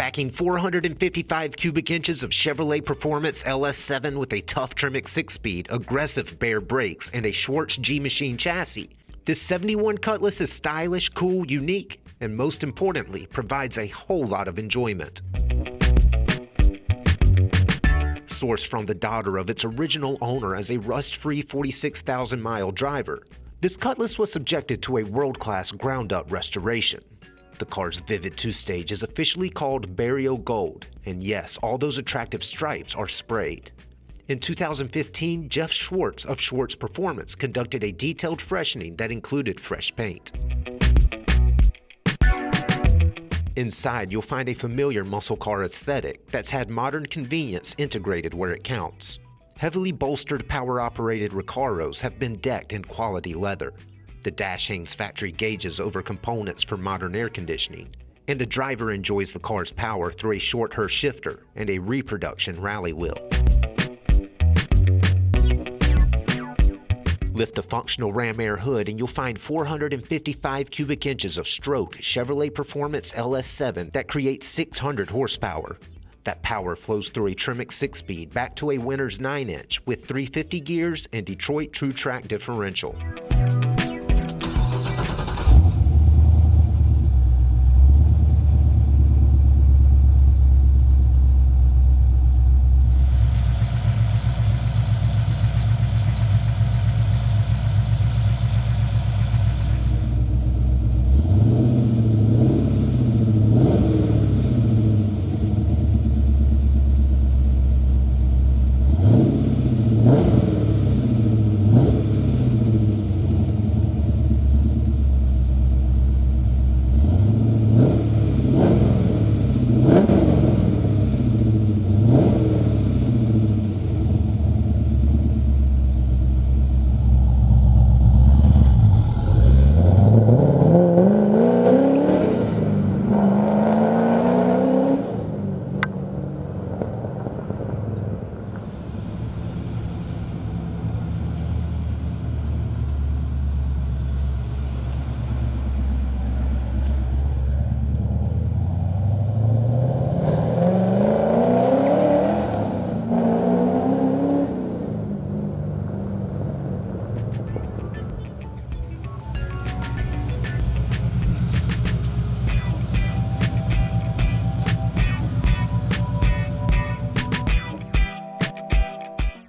Packing 455 cubic inches of Chevrolet Performance LS7 with a tough Tremec 6-speed, aggressive bare brakes, and a Schwartz G-Machine chassis. This 71 Cutlass is stylish, cool, unique, and most importantly, provides a whole lot of enjoyment. Sourced from the daughter of its original owner as a rust-free 46,000-mile driver, this Cutlass was subjected to a world-class ground-up restoration. The car's vivid two-stage is officially called Barrio Gold, and yes, all those attractive stripes are sprayed. In 2015, Jeff Schwartz of Schwartz Performance conducted a detailed freshening that included fresh paint. Inside, you'll find a familiar muscle car aesthetic that's had modern convenience integrated where it counts. Heavily bolstered power-operated Recaros have been decked in quality leather. The dash hangs factory gauges over components for modern air conditioning, and the driver enjoys the car's power through a short Hurst shifter and a reproduction rally wheel. Lift the functional Ram Air hood and you'll find 455 cubic inches of stroked Chevrolet Performance LS7 that creates 600 horsepower. That power flows through a Tremec 6-speed back to a Winters 9-inch with 350 gears and Detroit TrueTrack differential.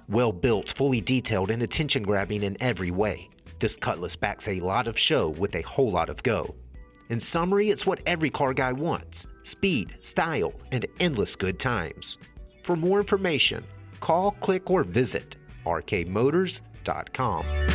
Well-built, fully detailed, and attention-grabbing in every way, this Cutlass backs a lot of show with a whole lot of go. In summary, it's what every car guy wants: speed, style, and endless good times. For more information, call, click, or visit rkmotors.com.